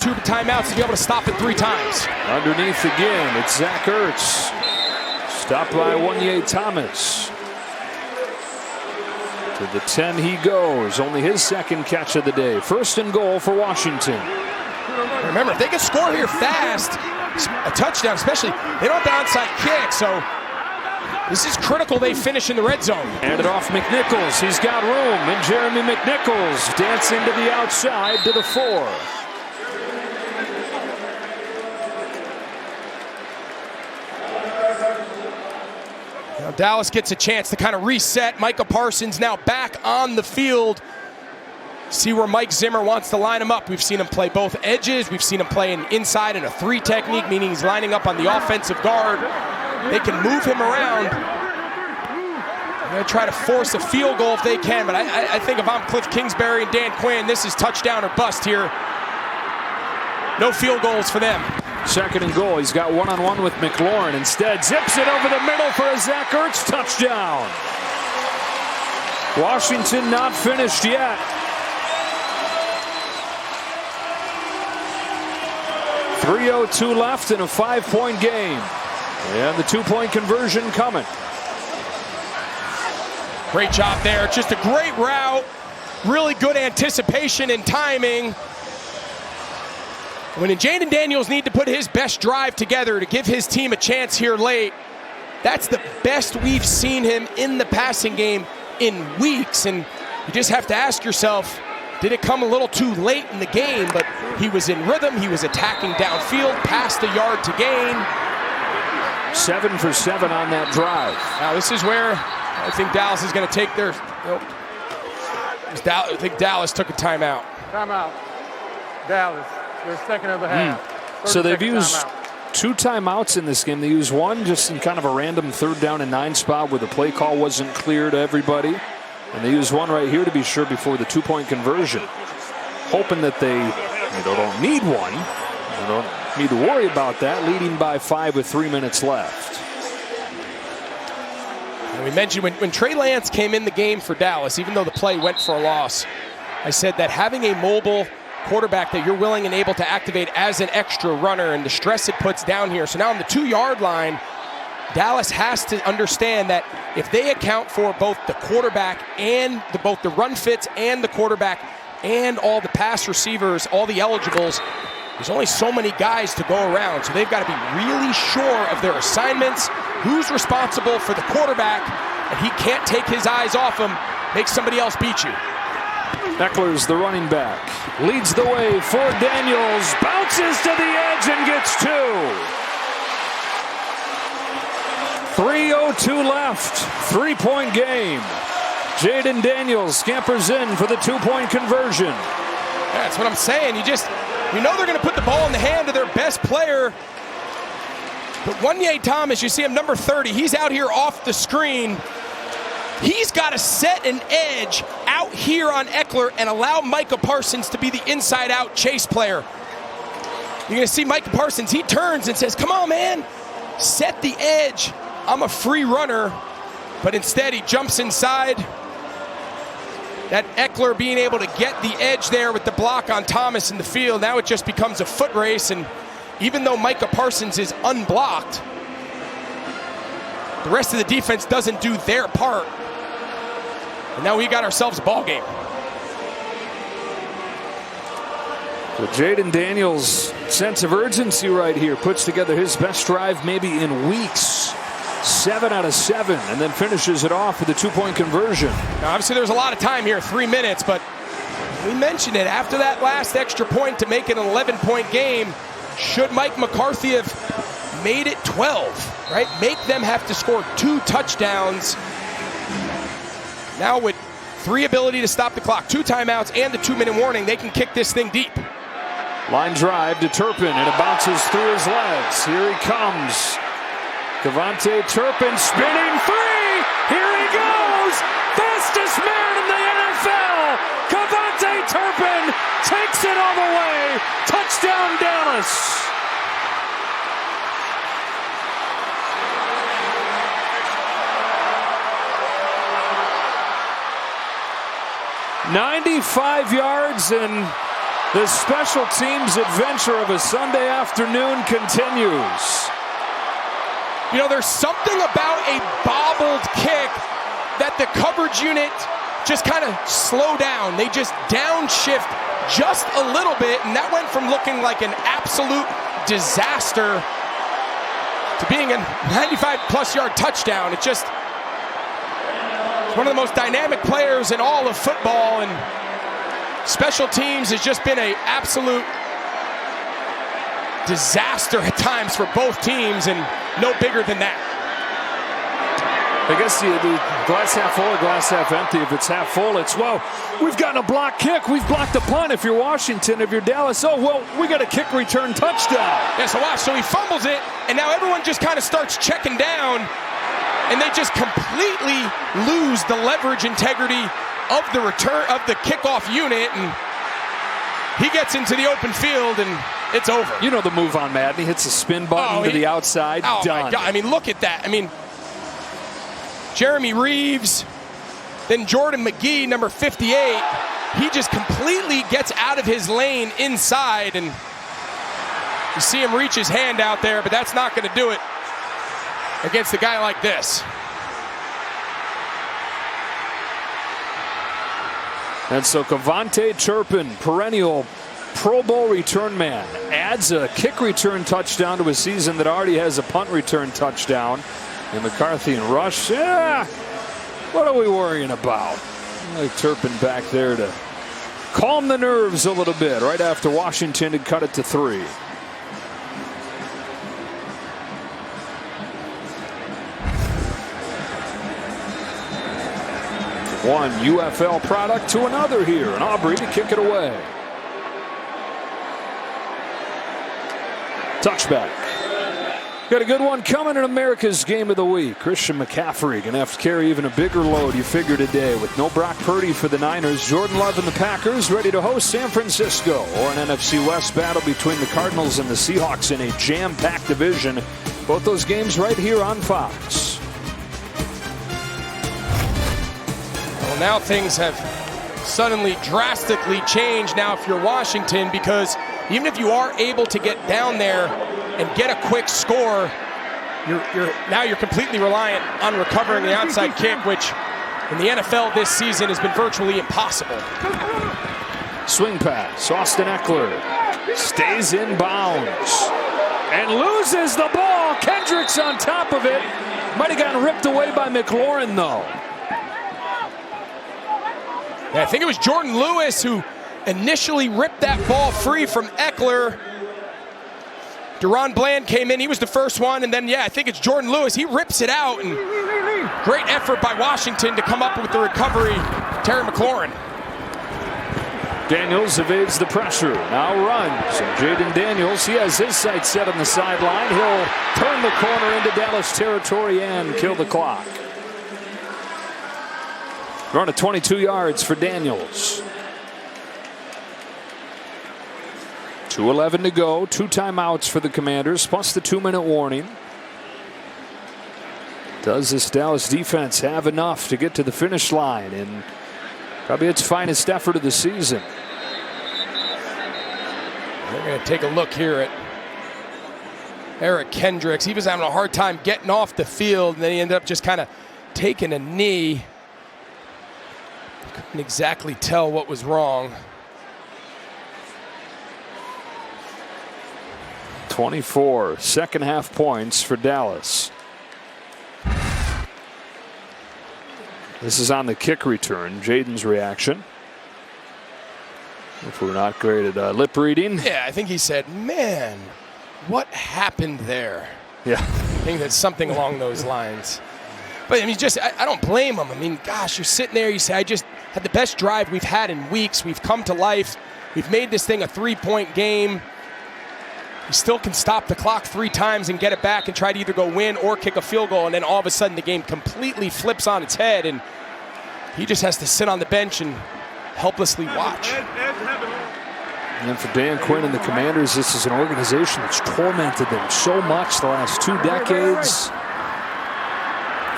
2 timeouts to be able to stop it 3 times. Underneath again, it's Zach Ertz. Stopped by Wanye Thomas. To the 10 he goes. Only his second catch of the day. 1st and goal for Washington. Remember, if they can score here fast, a touchdown especially, they don't have the onside kick, so this is critical they finish in the red zone. Hand it off McNichols. He's got room. And Jeremy McNichols dancing to the outside to the 4. Now Dallas gets a chance to kind of reset. Micah Parsons now back on the field. See where Mike Zimmer wants to line him up. We've seen him play both edges. We've seen him play an inside in a 3 technique, meaning he's lining up on the offensive guard. They can move him around. They're going to try to force a field goal if they can, but I think if I'm Cliff Kingsbury and Dan Quinn, this is touchdown or bust here. No field goals for them. 2nd and goal. He's got one-on-one with McLaurin. Instead, zips it over the middle for a Zach Ertz touchdown. Washington not finished yet. .302 left in a 5-point game. And the 2-point conversion coming. Great job there. Just a great route. Really good anticipation and timing. When Jaden Daniels need to put his best drive together to give his team a chance here late, that's the best we've seen him in the passing game in weeks. And you just have to ask yourself, did it come a little too late in the game? But he was in rhythm. He was attacking downfield, past the yard to gain. 7 for 7 on that drive. Now this is where I think Dallas is going to take their. I think Dallas took a timeout. Timeout. Dallas. Their second of the half. So they've used 2 timeouts in this game. They used one just in kind of a random 3rd down and 9 spot where the play call wasn't clear to everybody. And they used one right here to be sure before the 2-point conversion. Hoping that they don't need one. They don't need to worry about that. Leading by 5 with 3 minutes left. And we mentioned when Trey Lance came in the game for Dallas, even though the play went for a loss, I said that having a mobile quarterback that you're willing and able to activate as an extra runner and the stress it puts down here. So now on the 2-yard line, Dallas has to understand that if they account for both the quarterback and both the run fits and the quarterback and all the pass receivers, all the eligibles, there's only so many guys to go around. So they've got to be really sure of their assignments, who's responsible for the quarterback, and he can't take his eyes off him, make somebody else beat you. Eckler's the running back. Leads the way for Daniels. Bounces to the edge and gets 2. 3:02 left. 3-point game. Jaden Daniels scampers in for the 2-point conversion. That's what I'm saying. You know they're going to put the ball in the hand of their best player. But Wanye Thomas, you see him number 30. He's out here off the screen. He's got to set an edge out here on Eckler and allow Micah Parsons to be the inside-out chase player. You're going to see Micah Parsons, he turns and says, come on, man, set the edge. I'm a free runner. But instead, he jumps inside. That Eckler being able to get the edge there with the block on Thomas in the field, now it just becomes a foot race. And even though Micah Parsons is unblocked, the rest of the defense doesn't do their part. And now we got ourselves a ball game. So Jaden Daniels' sense of urgency right here puts together his best drive maybe in weeks. 7 out of 7, and then finishes it off with a 2-point conversion. Now obviously there's a lot of time here, 3 minutes, but we mentioned it. After that last extra point to make it an 11-point game, should Mike McCarthy have made it 12, right? Make them have to score 2 touchdowns. Now with 3 ability to stop the clock, 2 timeouts, and the 2-minute warning, they can kick this thing deep. Line drive to Turpin, and it bounces through his legs. Here he comes. Turpin spinning 3. Here he goes. Fastest man in the NFL. Turpin takes it all the way. Touchdown, Dallas. .95 yards and The special teams adventure of a Sunday afternoon continues. You know, there's something about a bobbled kick that the coverage unit just kind of slow down. They just downshift just a little bit, and that went from looking like an absolute disaster to being a 95-plus yard touchdown. It's just one of the most dynamic players in all of football, and special teams has just been an absolute disaster at times for both teams, and no bigger than that. I guess the glass half full or glass half empty. If it's half full, it's, well, we've gotten a block kick. We've blocked a punt if you're Washington. If you're Dallas, oh, well, we got a kick return touchdown. Yeah, so watch. So he fumbles it, and now everyone just kind of starts checking down, and they just completely lose the leverage integrity of the return of the kickoff unit, and he gets into the open field, and it's over. You know the move on Madden. He hits a spin button to the outside. Oh, done. my God. I mean, look at that. I mean, Jeremy Reeves, then Jordan McGee, number 58. He just completely gets out of his lane inside, and you see him reach his hand out there, but that's not going to do it against a guy like this. And so Kavontae Turpin, perennial Pro Bowl return man, adds a kick return touchdown to a season that already has a punt return touchdown. And McCarthy and Rush, what are we worrying about? Like Turpin back there to calm the nerves a little bit right after Washington had cut it to 3. One UFL product to another here, and Aubrey to kick it away. Touchback. Got a good one coming in America's Game of the Week. Christian McCaffrey going to have to carry even a bigger load, you figure, today. With no Brock Purdy for the Niners, Jordan Love and the Packers ready to host San Francisco, or an NFC West battle between the Cardinals and the Seahawks in a jam-packed division. Both those games right here on Fox. Well, now things have suddenly drastically changed now if you're Washington, because even if you are able to get down there and get a quick score, you're completely reliant on recovering the onside kick, which in the NFL this season has been virtually impossible. Swing pass. Austin Eckler stays in bounds and loses the ball. Kendricks on top of it. Might have gotten ripped away by McLaurin, though. Yeah, I think it was Jordan Lewis who initially ripped that ball free from Eckler. Deron Bland came in. He was the first one. And then, yeah, I think it's Jordan Lewis. He rips it out. And great effort by Washington to come up with the recovery. Terry McLaurin. Daniels evades the pressure. Now runs. And Jaden Daniels, he has his sights set on the sideline. He'll turn the corner into Dallas territory and kill the clock. Run at 22 yards for Daniels. 2:11 to go. 2 timeouts for the Commanders, plus the 2-minute warning. Does this Dallas defense have enough to get to the finish line in probably its finest effort of the season? We're going to take a look here at Eric Kendricks. He was having a hard time getting off the field, and then he ended up just kind of taking a knee. Couldn't exactly tell what was wrong. 24 second half points for Dallas. This is on the kick return. Jaden's reaction. If we're not great at lip reading. Yeah, I think he said, man, what happened there? Yeah. I think that's something along those lines. But I mean, I don't blame him. I mean, gosh, you're sitting there, you say, I just had the best drive we've had in weeks. We've come to life. We've made this thing a 3-point game. You still can stop the clock 3 times and get it back and try to either go win or kick a field goal, and then all of a sudden the game completely flips on its head, and he just has to sit on the bench and helplessly watch. And for Dan Quinn and the Commanders, this is an organization that's tormented them so much the last 2 decades.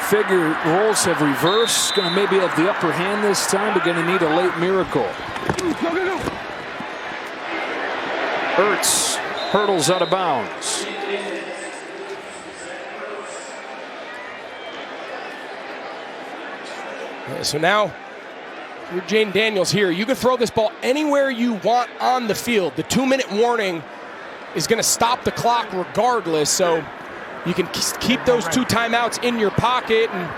Figure roles have reversed. Going to maybe have the upper hand this time, but going to need a late miracle. Ertz hurdles out of bounds. So now you're Jane Daniels here. You can throw this ball anywhere you want on the field. The 2-minute warning is going to stop the clock regardless, so you can keep those 2 timeouts in your pocket and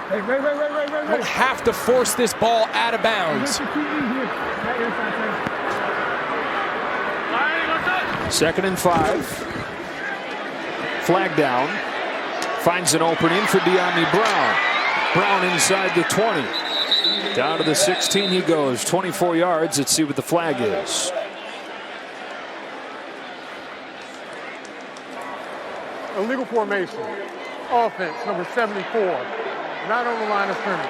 don't have to force this ball out of bounds. 2nd and 5. Flag down. Finds an opening for De'Ami Brown. Brown inside the 20. Down to the 16 he goes, 24 yards. Let's see what the flag is. Illegal formation. Offense, number 74. Not on the line of scrimmage.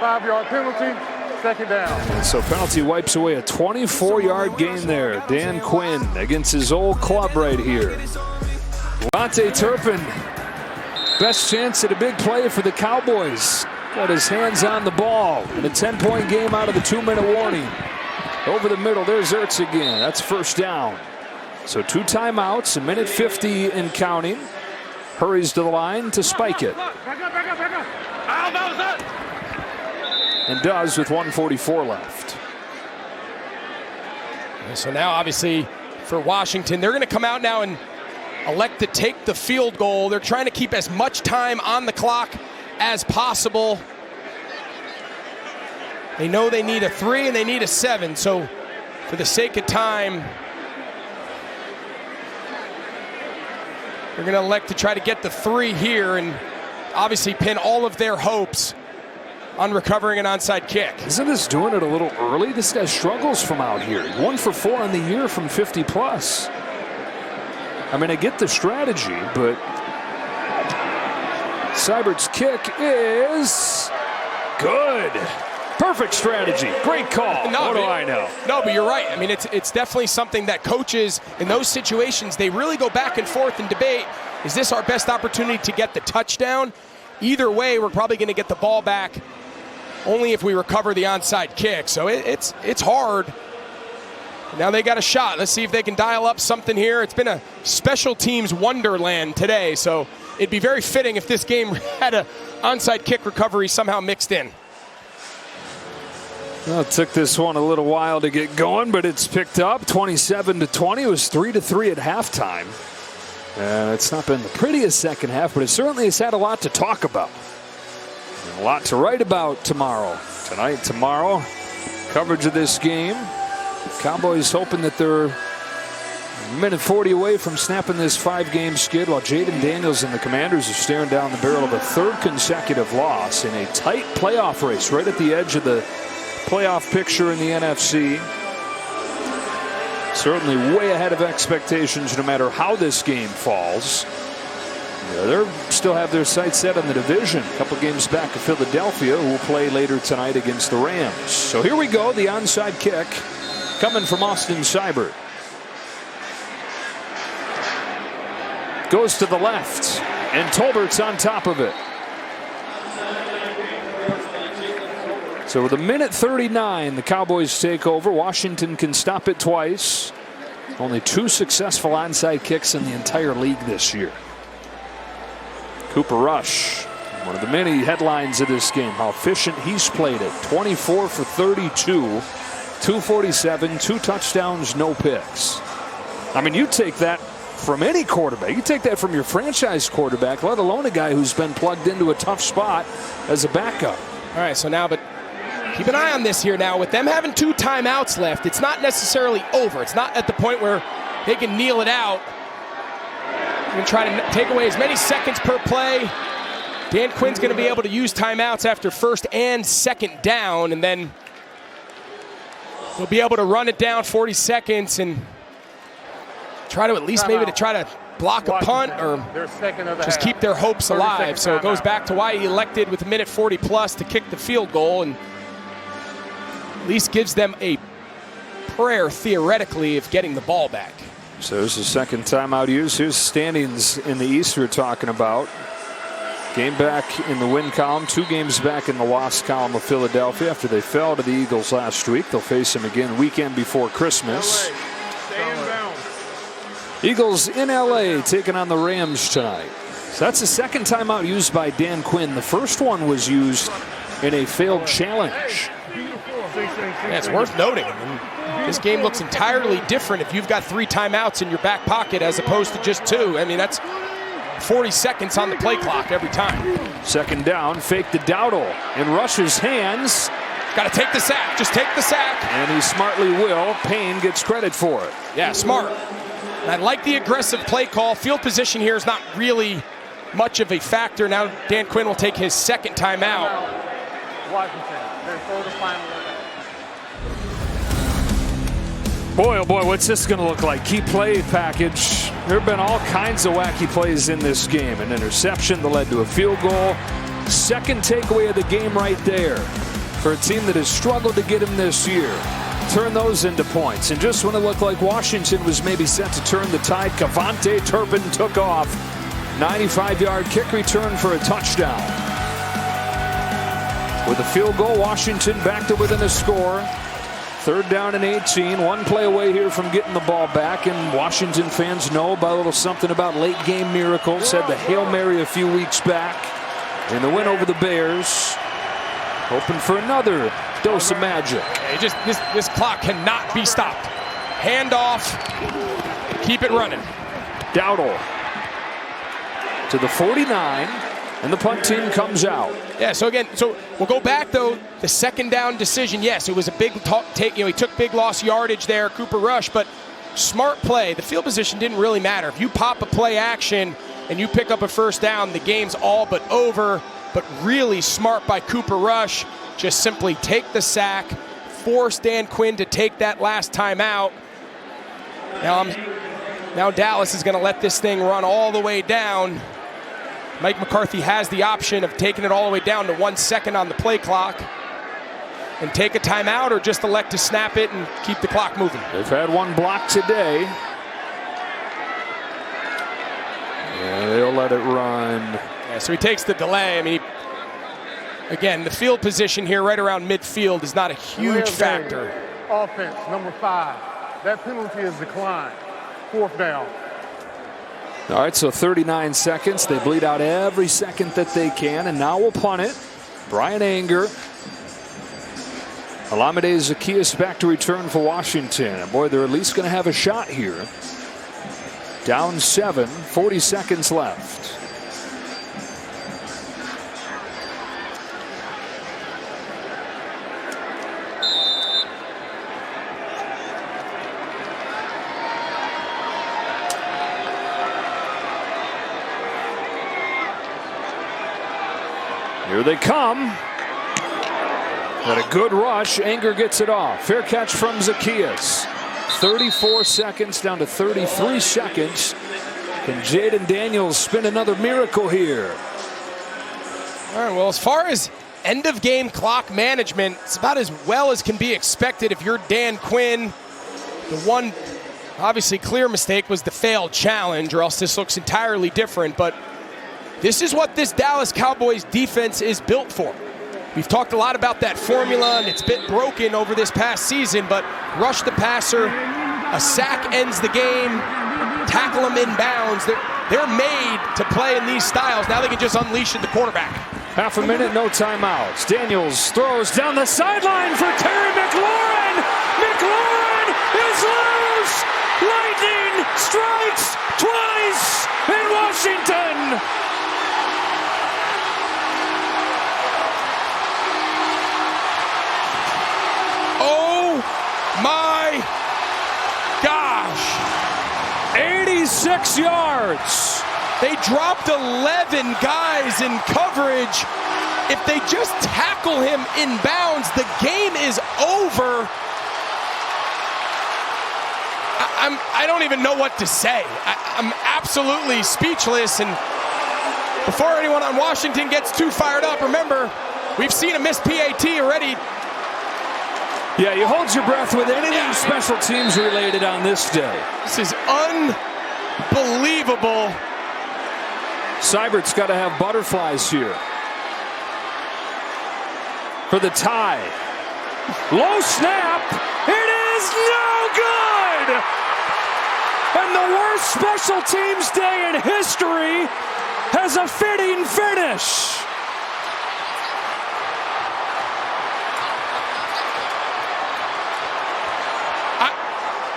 5-yard penalty, 2nd down. And so penalty wipes away a 24-yard gain there. Dan Quinn against his old club right here. Lante Turpin, best chance at a big play for the Cowboys. Got his hands on the ball in a 10-point game out of the 2-minute warning. Over the middle, there's Ertz again. That's 1st down. So 2 timeouts, 1:50 and counting. Hurries to the line to spike it. And does with 1:44 left. So now obviously for Washington, they're going to come out now and elect to take the field goal. They're trying to keep as much time on the clock as possible. They know they need a 3 and they need a 7. So for the sake of time, they're going to elect to try to get the 3 here and obviously pin all of their hopes on recovering an onside kick. Isn't this doing it a little early? This guy struggles from out here. 1 for 4 on the year from 50 plus. I mean, I get the strategy, but Seibert's kick is good. Perfect strategy. Great call. No, what do I know? No, but you're right. I mean, it's definitely something that coaches in those situations, they really go back and forth and debate, is this our best opportunity to get the touchdown? Either way, we're probably going to get the ball back only if we recover the onside kick. So it's hard. Now they got a shot. Let's see if they can dial up something here. It's been a special teams wonderland today, so it'd be very fitting if this game had a onside kick recovery somehow mixed in. Well, it took this one a little while to get going, but it's picked up 27-20. It was 3-3 at halftime. It's not been the prettiest second half, but it certainly has had a lot to talk about. And a lot to write about tomorrow. Tonight, tomorrow, coverage of this game. Cowboys hoping that they're a minute 40 away from snapping this 5-game skid, while Jaden Daniels and the Commanders are staring down the barrel of a 3rd consecutive loss in a tight playoff race right at the edge of the playoff picture in the NFC. Certainly way ahead of expectations no matter how this game falls. They still have their sights set on the division. A couple games back of Philadelphia, who will play later tonight against the Rams. So here we go, the onside kick coming from Austin Seibert. Goes to the left, and Tolbert's on top of it. So with 1:39, the Cowboys take over. Washington can stop it twice. Only 2 successful onside kicks in the entire league this year. Cooper Rush, one of the many headlines of this game, how efficient he's played it. 24 for 32, 247, 2 touchdowns, no picks. I mean, you take that from any quarterback. You take that from your franchise quarterback, let alone a guy who's been plugged into a tough spot as a backup. All right, so now, but keep an eye on this here now. With them having 2 timeouts left, it's not necessarily over. It's not at the point where they can kneel it out. Going to try to take away as many seconds per play. Dan Quinn's going to be able to use timeouts after 1st and 2nd down, and then he'll be able to run it down 40 seconds and try to at least maybe to try to block a punt or just keep their hopes alive. So it goes back to why he elected with 1:40 plus to kick the field goal, and at least gives them a prayer theoretically of getting the ball back. So there's the 2nd timeout used. Here's standings in the East we're talking about. Game back in the win column, 2 games back in the loss column of Philadelphia after they fell to the Eagles last week. They'll face them again weekend before Christmas. Eagles in LA taking on the Rams tonight. So that's the second timeout used by Dan Quinn. The first one was used in a failed challenge. Yeah, it's worth noting. This game looks entirely different if you've got 3 timeouts in your back pocket as opposed to just 2. I mean, that's 40 seconds on the play clock every time. Second down, fake to Dowdle in Rush's hands. Got to take the sack. Just take the sack. And he smartly will. Payne gets credit for it. Yeah, smart. And I like the aggressive play call. Field position here is not really much of a factor. Now Dan Quinn will take his second timeout. Washington, their third and final. Boy, oh boy, what's this going to look like? Key play package. There have been all kinds of wacky plays in this game. An interception that led to a field goal. Second takeaway of the game right there for a team that has struggled to get him this year. Turn those into points. And just when it looked like Washington was maybe set to turn the tide, Turpin took off. 95-yard kick return for a touchdown. With a field goal, Washington back to within a score. Third down and 18. One play away here from getting the ball back. And Washington fans know about a little something about late game miracles. Had the Hail Mary a few weeks back in the win over the Bears. Hoping for another dose of magic. This clock cannot be stopped. Hand off. Keep it running. Dowdle to the 49. And the punt team comes out. Yeah, so we'll go back, though. The second down decision, yes, it was a big take. He took big loss yardage there, Cooper Rush, but smart play. The field position didn't really matter. If you pop a play action and you pick up a first down, the game's all but over. But really smart by Cooper Rush. Just simply take the sack, force Dan Quinn to take that last time out. Now Dallas is going to let this thing run all the way down. Mike McCarthy has the option of taking it all the way down to 1 second on the play clock and take a timeout, or just elect to snap it and keep the clock moving. They've had one block today. Yeah, they'll let it run. Yeah, so he takes the delay. I mean, again, the field position here right around midfield is not a huge factor. Offense, number 5. That penalty is declined. Fourth down. All right, so 39 seconds. They bleed out every second that they can, and now we'll punt it. Brian Anger. Olamide Zaccheaus back to return for Washington. And boy, they're at least going to have a shot here. Down 7, 40 seconds left. Here they come. What a good rush. Anger gets it off. Fair catch from Zaccheaus. 34 seconds down to 33 seconds. Can Jaden Daniels spin another miracle here? All right, well, as far as end-of-game clock management, it's about as well as can be expected if you're Dan Quinn. The one, obviously, clear mistake was the failed challenge, or else this looks entirely different. But this is what this Dallas Cowboys defense is built for. We've talked a lot about that formula, and it's been broken over this past season, but rush the passer, a sack ends the game, tackle them in bounds. They're made to play in these styles. Now they can just unleash at the quarterback. Half a minute, no timeouts. Daniels throws down the sideline for Terry McLaurin. McLaurin is loose. Lightning strikes twice in Washington. Oh my gosh. 86 yards. They dropped 11 guys in coverage. If they just tackle him in bounds, the game is over. I don't even know what to say. I'm absolutely speechless. And before anyone on Washington gets too fired up, remember, we've seen a missed PAT already. Yeah, you hold your breath with anything special teams related on this day. This is unbelievable. Seibert's got to have butterflies here for the tie. Low snap. It is no good. And the worst special teams day in history has a fitting finish.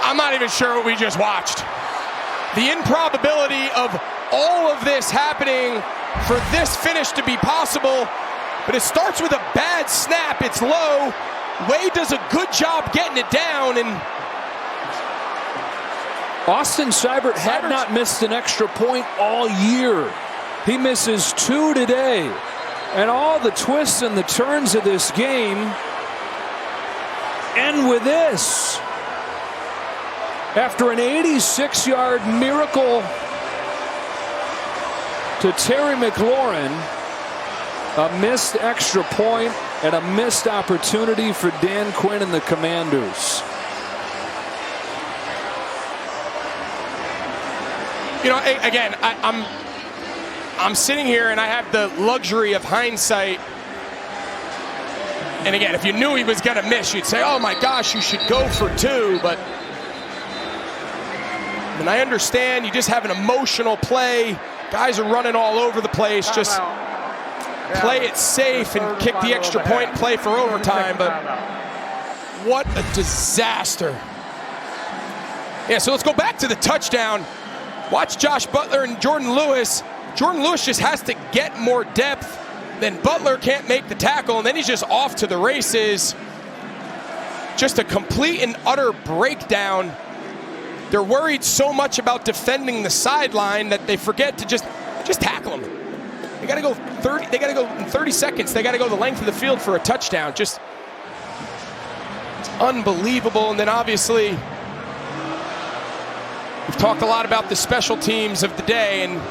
I'm not even sure what we just watched. The improbability of all of this happening for this finish to be possible, but it starts with a bad snap. It's low. Wade does a good job getting it down, and Austin Seibert had not missed an extra point all year. He misses 2 today. And all the twists and the turns of this game end with this. After an 86-yard miracle to Terry McLaurin, a missed extra point and a missed opportunity for Dan Quinn and the Commanders. You know, again, I'm sitting here and I have the luxury of hindsight. And again, if you knew he was going to miss, you'd say, oh my gosh, you should go for 2. But and I understand you just have an emotional play. Guys are running all over the place. Just play it safe and kick the extra point, play for overtime. But what a disaster. Yeah, so let's go back to the touchdown. Watch Josh Butler and Jordan Lewis. Jordan Lewis just has to get more depth. Then Butler can't make the tackle, and then he's just off to the races. Just a complete and utter breakdown. They're worried so much about defending the sideline that they forget to just tackle him. They got to go 30. They got to go in 30 seconds. They got to go the length of the field for a touchdown. Just it's unbelievable. And then obviously we've talked a lot about the special teams of the day, and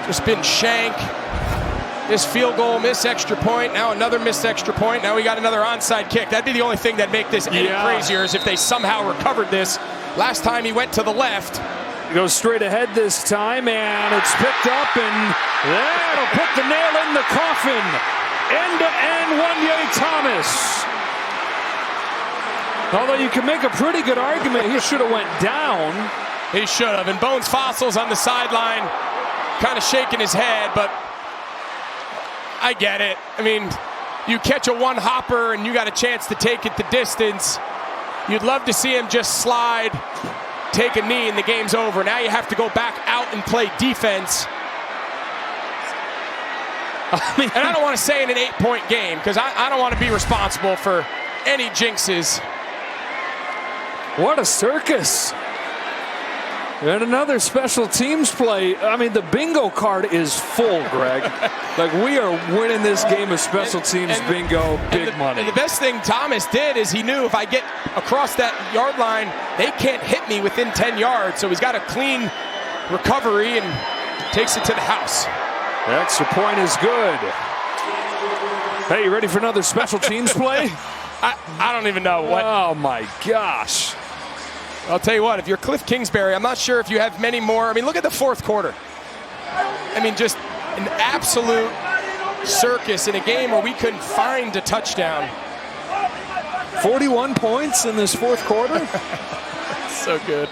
just been Shank. Missed field goal, missed extra point, now another missed extra point. Now we got another onside kick. That'd be the only thing that'd make this any crazier is if they somehow recovered this. Last time he went to the left. He goes straight ahead this time, and it's picked up, and that'll put the nail in the coffin. End-to-end Wanye Thomas. Although you can make a pretty good argument he should have went down. He should have. And Bones Fossils on the sideline kind of shaking his head, but I get it. I mean, you catch a one-hopper and you got a chance to take it the distance. You'd love to see him just slide, take a knee, and the game's over. Now you have to go back out and play defense. And I don't want to say in an 8-point game because I don't want to be responsible for any jinxes. What a circus. And another special teams play. I mean, the bingo card is full, Greg. Like, we are winning this game of special teams bingo, big money. And the best thing Thomas did is he knew if I get across that yard line, they can't hit me within 10 yards. So he's got a clean recovery and takes it to the house. The extra point is good. Hey, you ready for another special teams play? I don't even know what. Oh, my gosh. I'll tell you what, if you're Cliff Kingsbury, I'm not sure if you have many more. I mean, look at the fourth quarter. I mean, just an absolute circus in a game where we couldn't find a touchdown. 41 points in this fourth quarter. So good.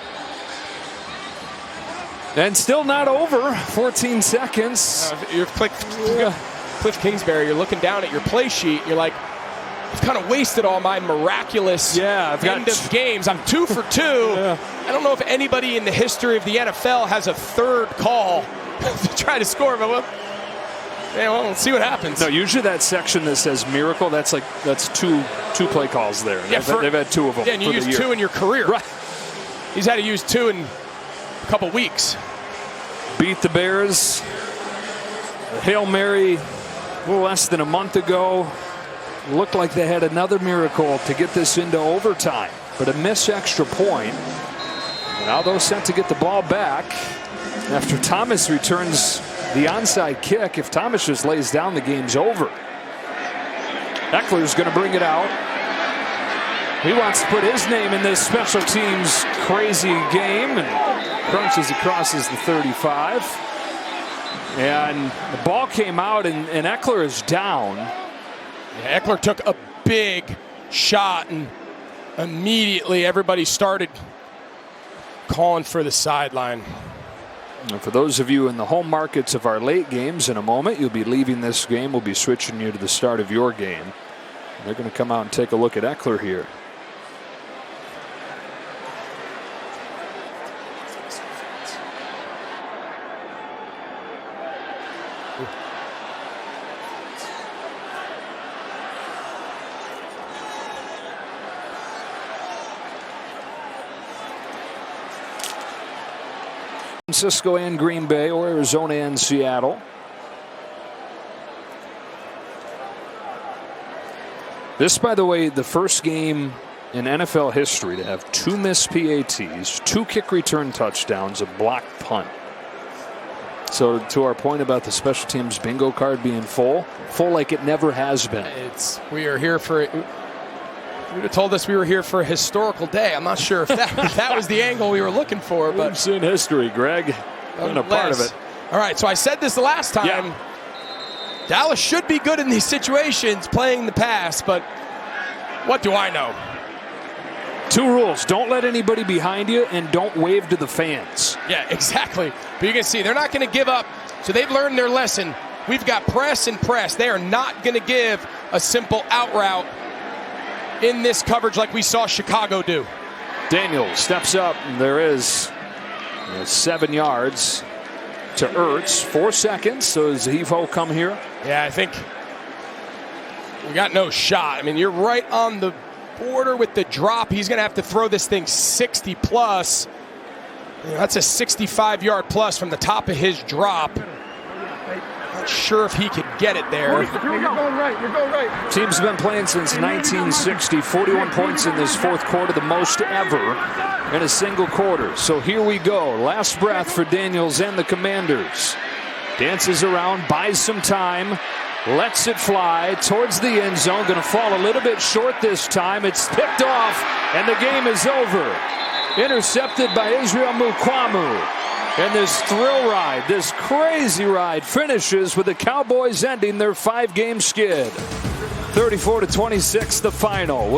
And still not over. 14 seconds. You're Cliff Kingsbury, you're looking down at your play sheet. You're like, I've kind of wasted all my miraculous end of games. I'm 2 for 2. I don't know if anybody in the history of the NFL has a third call to try to score, but we'll see what happens. No, usually that section that says miracle, that's two play calls there. Yeah, they've had 2 of them. Yeah, and you use 2 in your career. Right. He's had to use 2 in a couple weeks. Beat the Bears. A Hail Mary a little less than a month ago. Looked like they had another miracle to get this into overtime, but a missed extra point. Now those set to get the ball back after Thomas returns the onside kick. If Thomas just lays down, the game's over. Eckler's going to bring it out. He wants to put his name in this special teams crazy game and crunches across the 35. And the ball came out, and Eckler is down. Yeah, Eckler took a big shot, and immediately everybody started calling for the sideline. And for those of you in the home markets of our late games, in a moment, you'll be leaving this game. We'll be switching you to the start of your game. They're going to come out and take a look at Eckler here. Francisco and Green Bay, or Arizona and Seattle. This, by the way, the first game in NFL history to have 2 missed PATs, 2 kick return touchdowns, a blocked punt. So to our point about the special teams bingo card being full like it never has been. We are here for it. You would have told us we were here for a historical day. I'm not sure if that was the angle we were looking for. But we've seen history, Greg. Been a part of it. All right, so I said this the last time. Yeah. Dallas should be good in these situations playing the pass, but what do I know? 2 rules. Don't let anybody behind you, and don't wave to the fans. Yeah, exactly. But you can see they're not going to give up. So they've learned their lesson. We've got press and press. They are not going to give a simple out route in this coverage like we saw Chicago do. Daniels steps up, and there is 7 yards to Ertz. 4 seconds. So does Hevo come here? Yeah, I think we got no shot. I mean, you're right on the border with the drop. He's going to have to throw this thing 60 plus. That's a 65-yard plus from the top of his drop. Not sure if he could get it there. You're going right. You're going right. Team's been playing since 1960. 41 points in this 4th quarter, the most ever in a single quarter. So here we go. Last breath for Daniels and the Commanders. Dances around, buys some time, lets it fly towards the end zone. Going to fall a little bit short this time. It's picked off, and the game is over. Intercepted by Israel Mukwamu. And this thrill ride, this crazy ride, finishes with the Cowboys ending their 5-game skid. 34-26, the final.